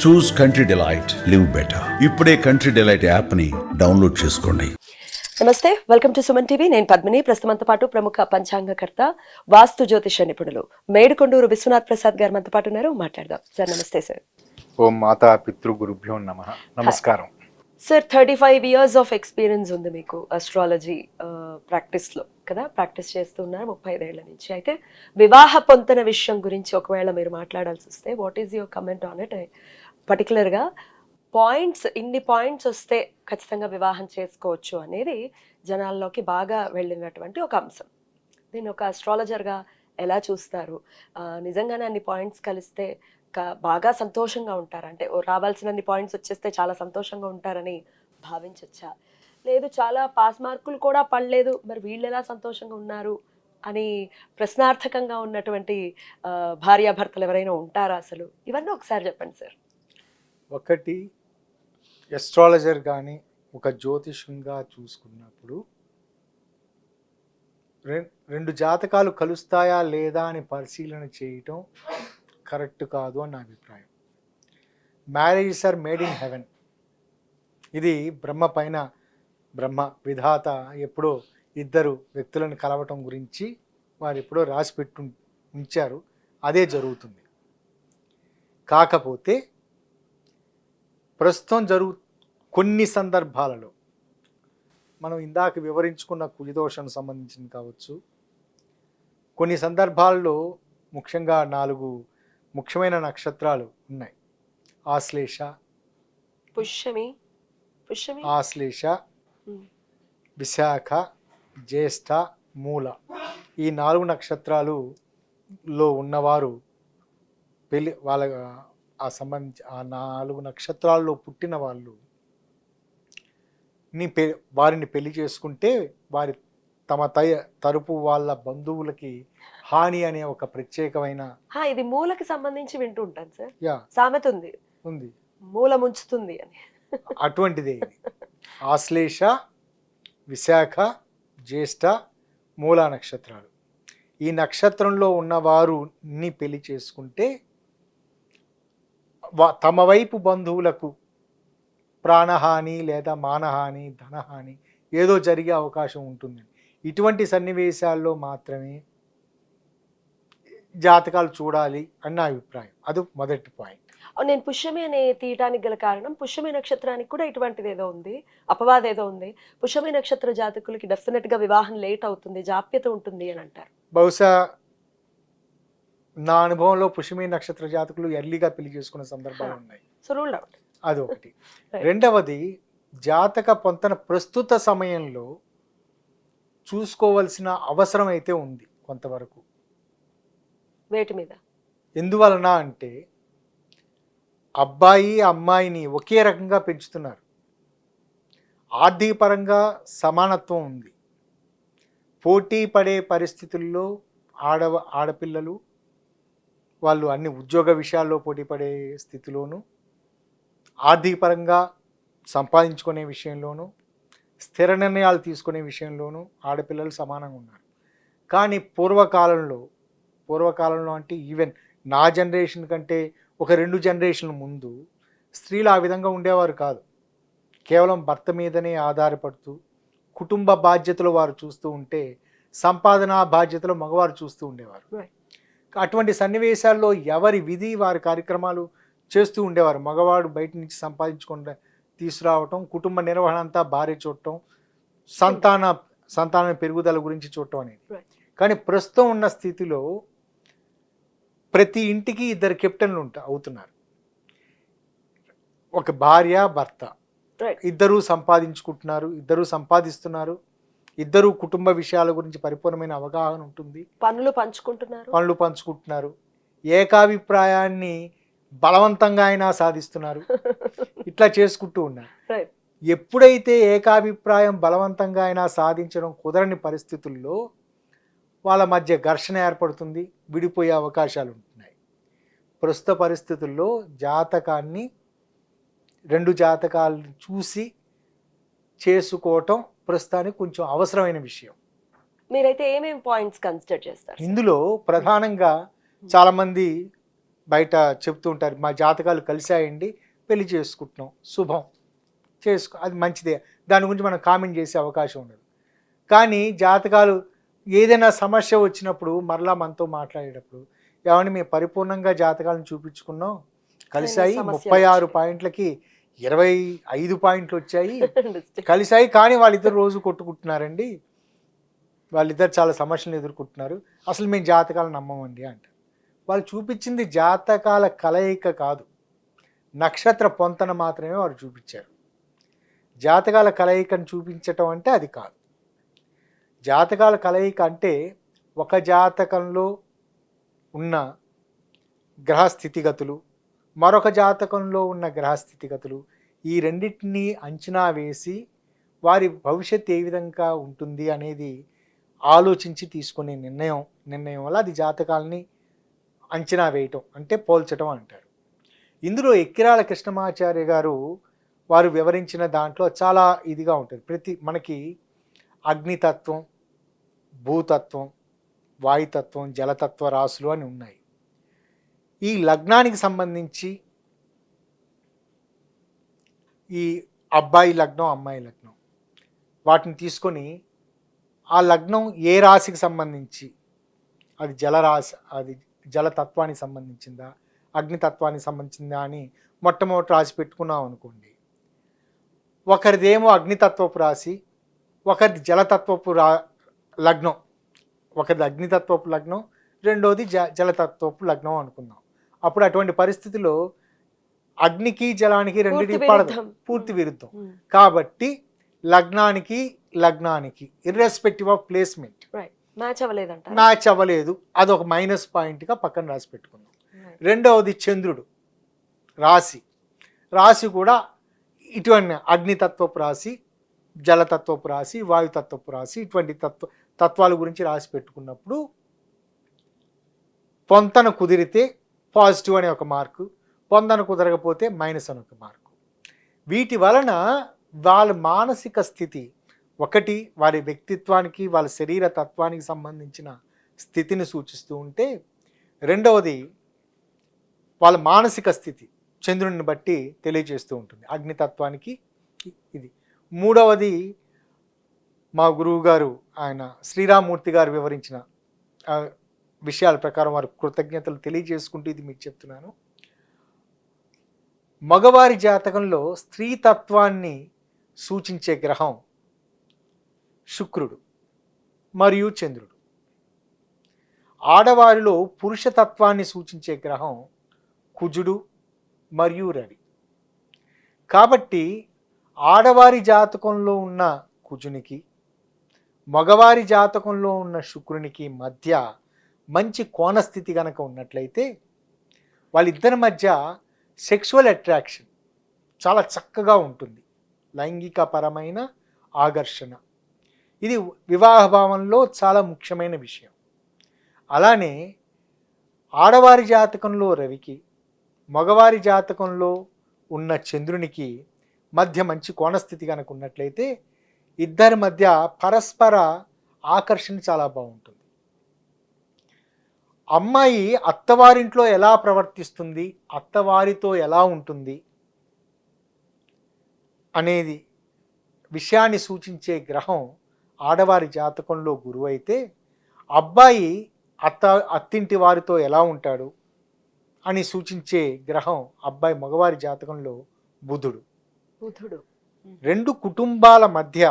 చూస్ country delight, live better. ఇప్పుడే country delight యాప్ని download చేసుకోండి. నమస్తే, వెల్కమ్ టు సుమన్ టీవీ. నేను పద్మిని. ప్రస్తుతంతో పాటు ప్రముఖ పంచాంగకర్త, వాస్తు జ్యోతిష నిపుణులు మేడుకొండూరు విశ్వనాథ్ ప్రసాద్ గారు మనతో పాటు ఉన్నారు. మాట్లాడదాం సార్. నమస్తే సార్. ఓం మాతా పితృ గురుభ్యో నమః. నమస్కారం సార్. 35 years ఆఫ్ ఎక్స్పీరియన్స్ ఉంది మీకు అస్ట్రాలజీ ప్రాక్టీస్లో కదా, ప్రాక్టీస్ చేస్తున్నారు 35 ఏళ్ల నుంచి. అయితే వివాహ పొంతన విషయం గురించి ఒకవేళ మీరు మాట్లాడాల్సి వస్తే what is your comment on it? పర్టికులర్గా పాయింట్స్, ఇన్ని పాయింట్స్ వస్తే ఖచ్చితంగా వివాహం చేసుకోవచ్చు అనేది జనాల్లోకి బాగా వెళ్ళినటువంటి ఒక అంశం. దీన్ని ఒక అస్ట్రాలజర్గా ఎలా చూస్తారు? నిజంగానే అన్ని పాయింట్స్ కలిస్తే బాగా సంతోషంగా ఉంటారు, అంటే రావాల్సినన్ని పాయింట్స్ వచ్చేస్తే చాలా సంతోషంగా ఉంటారని భావించవచ్చా? లేదు చాలా పాస్ మార్కులు కూడా పడలేదు, మరి వీళ్ళు ఎలా సంతోషంగా ఉన్నారు అని ప్రశ్నార్థకంగా ఉన్నటువంటి భార్యాభర్తలు ఎవరైనా ఉంటారా అసలు? ఇవన్నీ ఒకసారి చెప్పండి సార్. ఒకటి, ఎస్ట్రాలజర్ కానీ ఒక జ్యోతిషంగా చూసుకున్నప్పుడు రెండు జాతకాలు కలుస్తాయా లేదా అని పరిశీలన చేయటం కరెక్ట్ కాదు అని నా అభిప్రాయం. Marriages are made in heaven. ఇది బ్రహ్మ విధాత ఎప్పుడో ఇద్దరు వ్యక్తులను కలవటం గురించి వారు ఎప్పుడో రాసిపెట్టు ఉంచారు, అదే జరుగుతుంది. కాకపోతే ప్రస్తుతం కొన్ని సందర్భాలలో మనం ఇందాక వివరించుకున్న కుజదోషం సంబంధించింది కావచ్చు, కొన్ని సందర్భాల్లో ముఖ్యంగా 4 ముఖ్యమైన నక్షత్రాలు ఉన్నాయి. ఆశ్లేష, ఆశ్లేష, విశాఖ, జ్యేష్ఠ, మూల. ఈ 4 నక్షత్రాలులో ఉన్నవారు వాళ్ళ ఆ 4 నక్షత్రాల్లో పుట్టిన వాళ్ళు వారిని పెళ్లి చేసుకుంటే వారి తమ తరపు వాళ్ళ బంధువులకి హాని అనే ఒక ప్రత్యేకమైన, ఇది మూలకి సంబంధించి వింటూ ఉంటాను సార్. సామెత ఉంది, మూల ముంచుతుంది అని. అటువంటిదే ఇది. ఆశ్లేష, విశాఖ, జ్యేష్ఠ, మూల నక్షత్రాలు. ఈ నక్షత్రంలో ఉన్నవారుని పెళ్లి చేసుకుంటే తమ వైపు బంధువులకు ప్రాణహాని లేదా మానహాని, ధనహాని ఏదో జరిగే అవకాశం ఉంటుంది. ఇటువంటి సన్నివేశాల్లో మాత్రమే జాతకాలు చూడాలి అని నా అభిప్రాయం. అది మొదటి పాయింట్. నేను పుష్యమి అనే తీయటానికి గల కారణం, పుష్యమి నక్షత్రానికి కూడా ఇటువంటిది ఏదో ఉంది, అపవాదం ఏదో ఉంది. పుష్యమి నక్షత్ర జాతకులకి డెఫినెట్ గా వివాహం లేట్ అవుతుంది, జాప్యత ఉంటుంది అని అంటారు. బహుశా నా అనుభవంలో పుష్యమి నక్షత్ర జాతకులు ఎర్లీగా పెళ్లి చేసుకునే సందర్భాలు ఉన్నాయి. So ruled out. అదొకటి. రెండవది, జాతక పొంతన ప్రస్తుత సమయంలో చూసుకోవాల్సిన అవసరం అయితే ఉంది కొంతవరకు. వేటి మీద? ఎందువలన అంటే అబ్బాయి అమ్మాయిని ఒకే రకంగా పెంచుతున్నారు, ఆర్థిక పరంగా సమానత్వం ఉంది. పోటీ పడే పరిస్థితుల్లో ఆడపిల్లలు వాళ్ళు అన్ని ఉద్యోగ విషయాల్లో పోటీ పడే స్థితిలోనూ, ఆర్థిక పరంగా సంపాదించుకునే విషయంలోనూ, స్థిర నిర్ణయాలు తీసుకునే విషయంలోనూ ఆడపిల్లలు సమానంగా ఉన్నారు. కానీ పూర్వకాలంలో అంటే ఈవెన్ నా జనరేషన్ కంటే ఒక 2 జనరేషన్ల ముందు స్త్రీలు ఆ విధంగా ఉండేవారు కాదు. కేవలం భర్త మీదనే ఆధారపడుతూ కుటుంబ బాధ్యతలు వారు చూస్తూ ఉంటే సంపాదన బాధ్యతలు మగవారు చూస్తూ ఉండేవారు. అటువంటి సన్నివేశాల్లో ఎవరి విధి వారి కార్యక్రమాలు చేస్తూ ఉండేవారు. మగవాడు బయట నుంచి సంపాదించుకుంటే తీసుకురావటం, కుటుంబ నిర్వహణ అంతా భార్య చూడటం, సంతాన పెరుగుదల గురించి చూడటం అనేది. కానీ ప్రస్తుతం ఉన్న స్థితిలో ప్రతి ఇంటికి 2 కెప్టెన్లు అవుతున్నారు. ఒక భార్య, భర్త, ఇద్దరూ సంపాదించుకుంటున్నారు, ఇద్దరూ సంపాదిస్తున్నారు, ఇద్దరు కుటుంబ విషయాల గురించి పరిపూర్ణమైన అవగాహన ఉంటుంది, పనులు పంచుకుంటున్నారు, ఏకాభిప్రాయాన్ని బలవంతంగా అయినా సాధిస్తున్నారు, ఇట్లా చేసుకుంటూ ఉన్నారు. ఎప్పుడైతే ఏకాభిప్రాయం బలవంతంగా అయినా సాధించడం కుదరని పరిస్థితుల్లో వాళ్ళ మధ్య ఘర్షణ ఏర్పడుతుంది, విడిపోయే అవకాశాలు ఉంటున్నాయి. ప్రస్తుత పరిస్థితుల్లో జాతకాన్ని 2 జాతకాలను చూసి చేసుకోవటం ప్రస్తుతానికి కొంచెం అవసరమైన విషయం. మీరైతే ఏమేమి పాయింట్స్ కన్సిడర్ చేస్తారు? ఇందులో ప్రధానంగా చాలామంది బయట చెప్తూ ఉంటారు, మా జాతకాలు కలిసాయండి, పెళ్లి చేసుకుంటున్నాం, శుభం, అది మంచిదే, దాని గురించి మనం కామెంట్ చేసే అవకాశం ఉండదు. కానీ జాతకాలు ఏదైనా సమస్య వచ్చినప్పుడు మరలా మనతో మాట్లాడేటప్పుడు, ఏమంటే మేము పరిపూర్ణంగా జాతకాలను చూపించుకున్నాం, కలిసాయి, సమస్యలు 36 వచ్చాయి. పాయింట్లకి 25 పాయింట్లు వచ్చాయి, కలిసాయి, కానీ వాళ్ళిద్దరు రోజు కొట్టుకుంటున్నారండి, వాళ్ళిద్దరు చాలా సమస్యలను ఎదుర్కొంటున్నారు, అసలు మేము జాతకాలు నమ్మమండి అంటారు. వాళ్ళు చూపించింది జాతకాల కలయిక కాదు, నక్షత్ర పొంతన మాత్రమే వారు చూపించారు. జాతకాల కలయికను చూపించటం అంటే అది కాదు. జాతకాల కలయిక అంటే ఒక జాతకంలో ఉన్న గ్రహ స్థితిగతులు, మరొక జాతకంలో ఉన్న గ్రహ స్థితిగతులు, ఈ రెండింటినీ అంచనా వేసి వారి భవిష్యత్తు ఏ విధంగా ఉంటుంది అనేది ఆలోచించి తీసుకునే నిర్ణయం వల్ల అది జాతకాలని అంచనా వేయటం అంటే పోల్చటం అంటారు. ఇందులో ఎక్కిరాల కృష్ణమాచార్య గారు వారు వివరించిన దాంట్లో చాలా ఇదిగా ఉంటుంది. మనకి అగ్నితత్వం, భూతత్వం, వాయుతత్వం, జలతత్వ రాశులు అని ఉన్నాయి. ఈ లగ్నానికి సంబంధించి ఈ అబ్బాయి లగ్నం, అమ్మాయి లగ్నం, వాటిని తీసుకొని ఆ లగ్నం ఏ రాశికి సంబంధించి, అది జలరాశి, అది జలతత్వానికి సంబంధించిందా, అగ్నితత్వానికి సంబంధించిందా అని మొట్టమొదటి రాశి పెట్టుకున్నాం అనుకోండి, ఒకరిదేమో అగ్నితత్వపు రాశి, ఒకరిది జలతత్వపు లగ్నం, ఒకరిది అగ్నితత్వపు లగ్నం, రెండోది జలతత్వపు లగ్నం అనుకుందాం. అప్పుడు అటువంటి పరిస్థితిలో అగ్నికి జలానికి రెండింటికి పడదు, పూర్తి విరుద్ధం. కాబట్టి లగ్నానికి ఇర్రెస్పెక్టివ్ ఆఫ్ ప్లేస్మెంట్ మ్యాచ్ అవ్వలేదు, అదొక మైనస్ పాయింట్గా పక్కన రాసి పెట్టుకుందాం. రెండవది చంద్రుడు రాశి కూడా ఇటువంటి అగ్నితత్వపు రాశి, జలతత్వపు రాశి, వాయుతత్వపు రాశి, ఇటువంటి తత్వాల గురించి రాసి పెట్టుకున్నప్పుడు పొంతన కుదిరితే పాజిటివ్ అనే ఒక మార్కు, పొందన కుదరకపోతే మైనస్ అని ఒక మార్కు. వీటి వలన వాళ్ళ మానసిక స్థితి, ఒకటి వారి వ్యక్తిత్వానికి, వాళ్ళ శరీర తత్వానికి సంబంధించిన స్థితిని సూచిస్తూ ఉంటే, రెండవది వాళ్ళ మానసిక స్థితి చంద్రుడిని బట్టి తెలియజేస్తూ ఉంటుంది, అగ్నితత్వానికి ఇది. మూడవది మా గురువు గారు ఆయన శ్రీరామూర్తి గారు వివరించిన విషయాల ప్రకారం వారు కృతజ్ఞతలు తెలియజేసుకుంటూ ఇది మీకు చెప్తున్నాను. మగవారి జాతకంలో స్త్రీతత్వాన్ని సూచించే గ్రహం శుక్రుడు మరియు చంద్రుడు, ఆడవారిలో పురుషతత్వాన్ని సూచించే గ్రహం కుజుడు మరియు రవి. కాబట్టి ఆడవారి జాతకంలో ఉన్న కుజునికి, మగవారి జాతకంలో ఉన్న శుక్రునికి మధ్య మంచి కోణస్థితి కనుక ఉన్నట్లయితే వాళ్ళిద్దరి మధ్య సెక్సువల్ అట్రాక్షన్ చాలా చక్కగా ఉంటుంది, లైంగికపరమైన ఆకర్షణ. ఇది వివాహ భావంలో చాలా ముఖ్యమైన విషయం. అలానే ఆడవారి జాతకంలో రవికి, మగవారి జాతకంలో ఉన్న చంద్రునికి మధ్య మంచి కోణస్థితి కనుక ఉన్నట్లయితే ఇద్దరి మధ్య పరస్పర ఆకర్షణ చాలా బాగుంటుంది. అమ్మాయి అత్తవారింట్లో ఎలా ప్రవర్తిస్తుంది, అత్తవారితో ఎలా ఉంటుంది అనేది విషయాన్ని సూచించే గ్రహం ఆడవారి జాతకంలో గురువు అయితే, అబ్బాయి అత్తింటి వారితో ఎలా ఉంటాడు అని సూచించే గ్రహం అబ్బాయి మగవారి జాతకంలో బుధుడు. రెండు కుటుంబాల మధ్య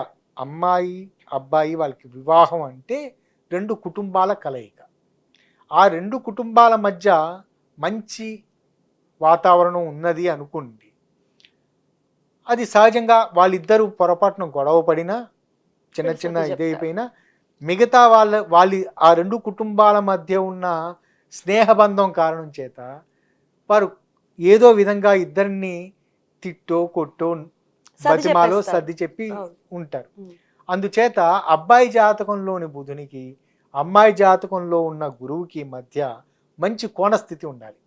అమ్మాయి అబ్బాయి వాళ్ళకి వివాహం అంటే రెండు కుటుంబాల కలయిక. ఆ రెండు కుటుంబాల మధ్య మంచి వాతావరణం ఉన్నది అనుకోండి, అది సహజంగా వాళ్ళిద్దరూ పొరపాటున గొడవ పడినా, చిన్న ఇదైపోయినా, మిగతా వాళ్ళ ఆ రెండు కుటుంబాల మధ్య ఉన్న స్నేహబంధం కారణం చేత వారు ఏదో విధంగా ఇద్దరిని తిట్టో కొట్టో బతిమాలో సర్ది చెప్పి ఉంటారు. అందుచేత అబ్బాయి జాతకంలోని బుధునికి, అమ్మాయి జాతకంలో ఉన్న గురువుకి మధ్య మంచి కోణస్థితి ఉండాలి.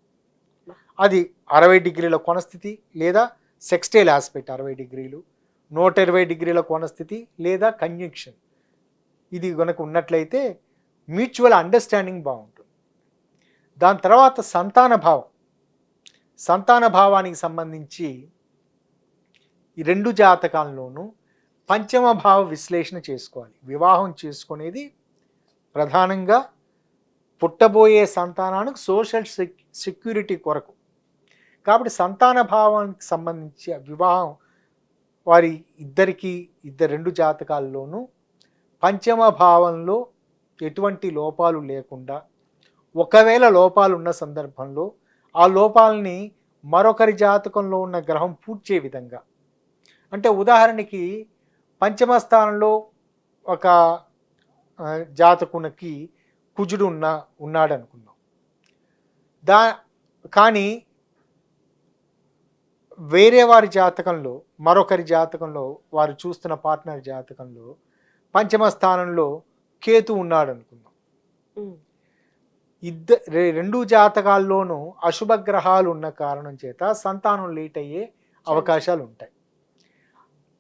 అది 60 డిగ్రీల కోణస్థితి లేదా సెక్స్టైల్ ఆస్పెక్ట్ 60 డిగ్రీలు, 120 డిగ్రీల కోణస్థితి లేదా కంజంక్షన్. ఇది కనుక ఉన్నట్లయితే మ్యూచువల్ అండర్స్టాండింగ్ బాగుంటుంది. దాని తర్వాత సంతాన భావం, సంతాన భావానికి సంబంధించి ఈ రెండు జాతకాల్లోనూ పంచమ భావ విశ్లేషణ చేసుకోవాలి. వివాహం చేసుకునేది ప్రధానంగా పుట్టబోయే సంతానానికి సోషల్ సెక్యూరిటీ కొరకు. కాబట్టి సంతాన భావానికి సంబంధించి వివాహం వారి రెండు జాతకాల్లోనూ పంచమ భావంలో ఎటువంటి లోపాలు లేకుండా, ఒకవేళ లోపాలు ఉన్న సందర్భంలో ఆ లోపాలని మరొకరి జాతకంలో ఉన్న గ్రహం పూడ్చే విధంగా, అంటే ఉదాహరణకి పంచమ స్థానంలో ఒక జాతకునికి కుజుడు ఉన్నాడు అనుకుందాం. కానీ వేరే వారి జాతకంలో, మరొకరి జాతకంలో, వారు చూస్తున్న పార్ట్నర్ జాతకంలో పంచమ స్థానంలో కేతు ఉన్నాడు అనుకుందాం. రెండు జాతకాల్లోనూ అశుభ గ్రహాలు ఉన్న కారణం చేత సంతానం లేట్ అయ్యే అవకాశాలు ఉంటాయి.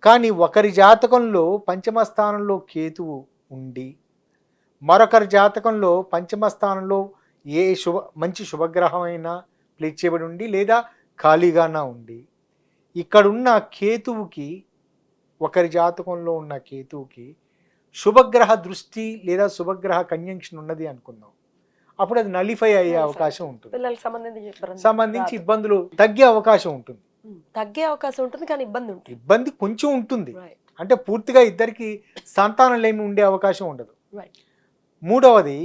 కానీ ఒకరి జాతకంలో పంచమ స్థానంలో కేతువు ఉండి, మరొకరి జాతకంలో పంచమ స్థానంలో మంచి శుభగ్రహమైనా ప్లేస్ చేయబడి ఉండి, లేదా ఖాళీగానా ఉండి, ఇక్కడున్న కేతువుకి, ఒకరి జాతకంలో ఉన్న కేతువుకి శుభగ్రహ దృష్టి లేదా శుభగ్రహ కంజంక్షన్ ఉన్నది అనుకుందాం. అప్పుడు అది నలిఫై అయ్యే అవకాశం ఉంటుంది. సంబంధించి ఇబ్బందులు తగ్గే అవకాశం ఉంటుంది. కానీ ఇబ్బంది కొంచెం ఉంటుంది. అంటే పూర్తిగా ఇద్దరికి సంతానం లేమి ఉండే అవకాశం ఉండదు. మూడవది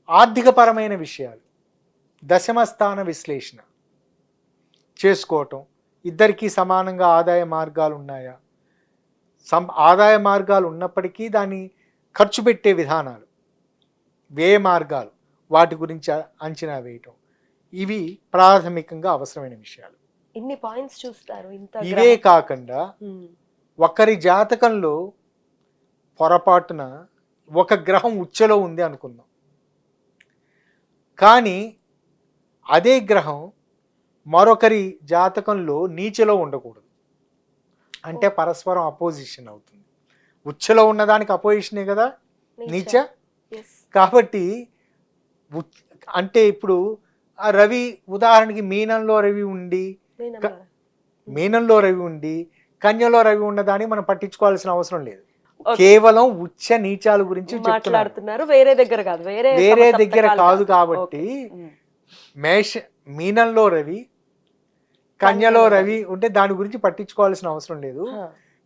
ఆర్థికపరమైన విషయాలు, దశమ స్థాన విశ్లేషణ చేసుకోవటం. ఇద్దరికీ సమానంగా ఆదాయ మార్గాలు ఉన్నాయా? ఆదాయ మార్గాలు ఉన్నప్పటికీ దాన్ని ఖర్చు పెట్టే విధానాలు, వ్యయ మార్గాలు, వాటి గురించి అంచనా వేయటం, ఇవి ప్రాథమికంగా అవసరమైన విషయాలు. ఇన్ని పాయింట్స్ చూస్తారు. ఇవే కాకుండా ఒకరి జాతకంలో పొరపాటున ఒక గ్రహం ఉచ్చలో ఉంది అనుకుందాం, కానీ అదే గ్రహం మరొకరి జాతకంలో నీచలో ఉండకూడదు. అంటే పరస్పరం అపోజిషన్ అవుతుంది. ఉచ్చలో ఉన్నదానికి అపోజిషనే కదా నీచ. కాబట్టి అంటే ఇప్పుడు ఆ రవి ఉదాహరణకి మీనంలో రవి ఉండి కన్యలో రవి ఉన్నదాన్ని మనం పట్టించుకోవాల్సిన అవసరం లేదు. కేవలం ఉచ్చ నీచాల గురించి మాట్లాడుతున్నారు, వేరే దగ్గర కాదు. కాబట్టి మీనంలో రవి, కన్యలో రవి ఉంటే దాని గురించి పట్టించుకోవాల్సిన అవసరం లేదు.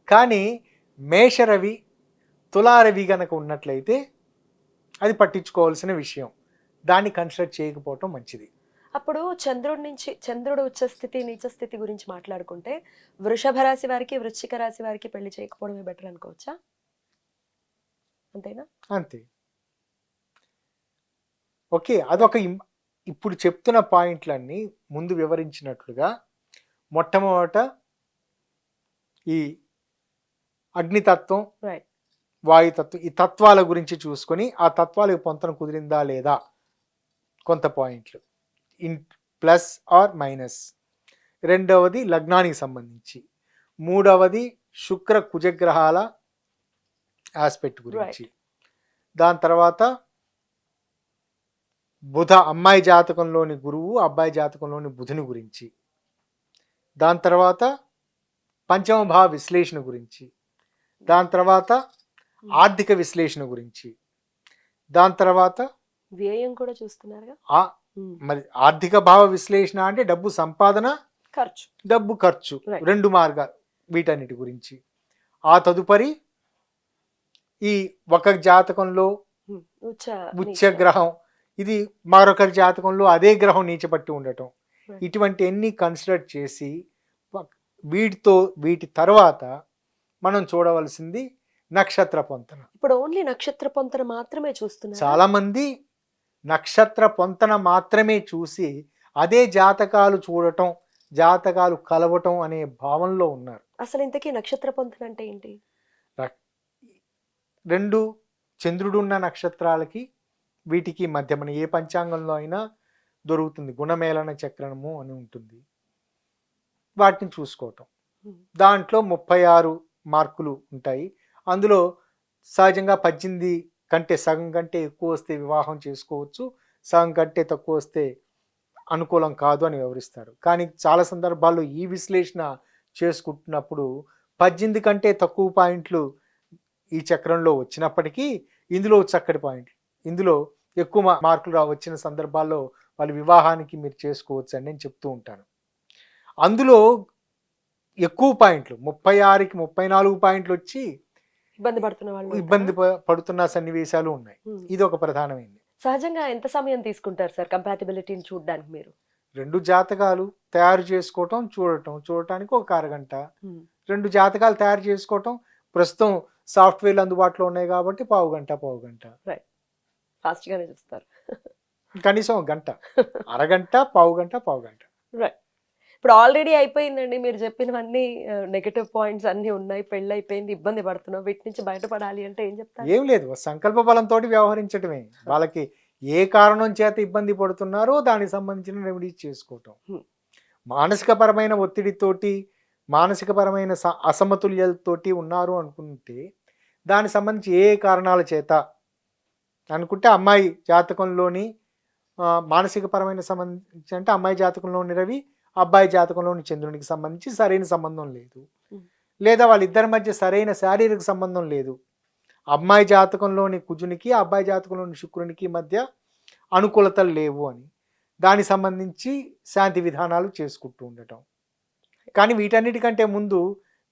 కానీ మేష రవి, తులా రవి గనక ఉన్నట్లయితే అది పట్టించుకోవాల్సిన విషయం. దాన్ని కన్సిడర్ చేయకపోవటం మంచిది. అప్పుడు చంద్రుడు ఉచ్చస్థితి నీచస్థితి గురించి మాట్లాడుకుంటే వృషభ రాశి వారికి, వృశ్చిక రాశి వారికి పెళ్లి చేయకపోవడమే బెటర్ అనుకోవచ్చా? అంతేనా? అంతే. ఓకే, అదొక ఇప్పుడు చెప్తున్న పాయింట్లన్నీ ముందు వివరించినట్లుగా మొట్టమొదట ఈ అగ్నితత్వం, వాయుతత్వం, ఈ తత్వాల గురించి చూసుకొని ఆ తత్వాలకు పొంతన కుదిరిందా లేదా కొంత పాయింట్లు, ప్లస్ ఆర్ మైనస్. రెండవది లగ్నానికి సంబంధించి. మూడవది శుక్ర కుజగ్రహాల ఆస్పెక్ట్ గురించి. దాని తర్వాత బుధ, అమ్మాయి జాతకంలోని గురువు, అబ్బాయి జాతకంలోని బుధుని గురించి. దాని తర్వాత పంచమ భావ విశ్లేషణ గురించి. దాని తర్వాత ఆర్థిక విశ్లేషణ గురించి. దాని తర్వాత వ్యయం కూడా చూస్తున్నారుగా. మరి ఆర్థిక భావ విశ్లేషణ అంటే డబ్బు సంపాదన, డబ్బు ఖర్చు, రెండు మార్గాలు, వీటన్నిటి గురించి. ఆ తదుపరి ఈ ఒక జాతకంలో ఉచ్చ గ్రహం, ఇది మరొకరి జాతకంలో అదే గ్రహం నీచపట్టి ఉండటం, ఇటువంటి అన్ని కన్సిడర్ చేసి వీటి తర్వాత మనం చూడవలసింది నక్షత్ర పొంతన. ఇప్పుడు ఓన్లీ నక్షత్ర పొంతన మాత్రమే చూస్తున్నారు. చాలా మంది నక్షత్ర పొంతన మాత్రమే చూసి అదే జాతకాలు చూడటం, జాతకాలు కలవటం అనే భావంలో ఉన్నారు. అసలు ఇంతకీ నక్షత్ర పొంతన అంటే ఏంటి? రెండు చంద్రుడున్న నక్షత్రాలకి వీటికి మధ్య మన ఏ పంచాంగంలో అయినా దొరుకుతుంది. గుణమేళన చక్రము అని ఉంటుంది. వాటిని చూసుకోవటం. దాంట్లో 36 మార్కులు ఉంటాయి. అందులో సహజంగా 18 కంటే సగం కంటే ఎక్కువ వస్తే వివాహం చేసుకోవచ్చు, సగం కంటే తక్కువ వస్తే అనుకూలం కాదు అని వివరిస్తారు. కానీ చాలా సందర్భాల్లో ఈ విశ్లేషణ చేసుకుంటున్నప్పుడు 18 కంటే తక్కువ పాయింట్లు ఈ చక్రంలో వచ్చినప్పటికీ ఇందులో చక్కటి పాయింట్లు, ఇందులో ఎక్కువ మార్కులు వచ్చిన సందర్భాల్లో వాళ్ళ వివాహానికి మీరు చేసుకోవచ్చు అని నేను చెప్తూ ఉంటాను. అందులో ఎక్కువ పాయింట్లు 36కి 34 పాయింట్లు వచ్చి ఇబ్బంది పడుతున్న వాళ్ళు ఇబ్బంది పడుతున్న సన్నివేశాలు ఉన్నాయి. ఇది ఒక ప్రధానమైంది. సహజంగా ఎంత సమయం తీసుకుంటారు సార్ కంపాటిబిలిటీని చూడడానికి మీరు? 2 జాతకాలు తయారు చేసుకోవటం, చూడటానికి ఒక అరగంట. 2 జాతకాలు తయారు చేసుకోవటం ప్రస్తుతం సాఫ్ట్వేర్లు అందుబాటులో ఉన్నాయి కాబట్టి పావు గంట. ఫాస్ట్ గానే చూస్తారు. కనీసం ఒక గంట, అరగంట, పావు గంట. రైట్. ఇప్పుడు ఆల్రెడీ అయిపోయిందండి, మీరు చెప్పినవన్నీ నెగటివ్ పాయింట్స్ అన్ని ఉన్నాయి, పెళ్ళి అయిపోయింది, ఇబ్బంది పడుతున్నాం, వీటి నుంచి బయటపడాలి అంటే ఏం చెప్తారు? ఏం లేదు, సంకల్ప బలంతో వ్యవహరించడమే. వాళ్ళకి ఏ కారణం చేత ఇబ్బంది పడుతున్నారో దానికి సంబంధించిన రెమెడీస్ చేసుకోవటం. మానసికపరమైన ఒత్తిడితోటి, మానసికపరమైన అసమతుల్యతతోటి ఉన్నారు అనుకుంటే దానికి సంబంధించి ఏ కారణాల చేత అనుకుంటే అమ్మాయి జాతకంలోని మానసికపరమైన సంబంధించి అంటే అమ్మాయి జాతకంలోని రవి, అబ్బాయి జాతకంలోని చంద్రునికి సంబంధించి సరైన సంబంధం లేదు, లేదా వాళ్ళిద్దరి మధ్య సరైన శారీరక సంబంధం లేదు, అమ్మాయి జాతకంలోని కుజునికి అబ్బాయి జాతకంలోని శుక్రునికి మధ్య అనుకూలతలు లేవు అని దానికి సంబంధించి శాంతి విధానాలు చేసుకుంటూ ఉండటం. కానీ వీటన్నిటికంటే ముందు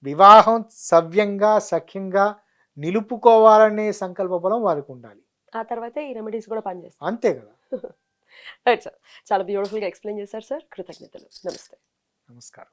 వివాహం సవ్యంగా సఖ్యంగా నిలుపుకోవాలనే సంకల్ప బలం వారికి ఉండాలి. ఆ తర్వాత ఈ రెమెడీస్ కూడా పనిచేస్తాయి. అంతే కదా. రైట్ సార్, చాలా బ్యూటిఫుల్గా ఎక్స్ప్లెయిన్ చేశారు సార్. కృతజ్ఞతలు. నమస్తే. నమస్కారం.